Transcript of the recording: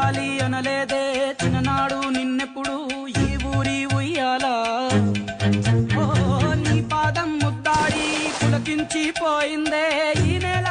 కావాలి అనలేదే చిన్ననాడు నిన్నెప్పుడు ఈ ఊరి ఉయ్యాలా నీ పాదం ముద్దాడి పులకించిపోయిందే ఈ నెల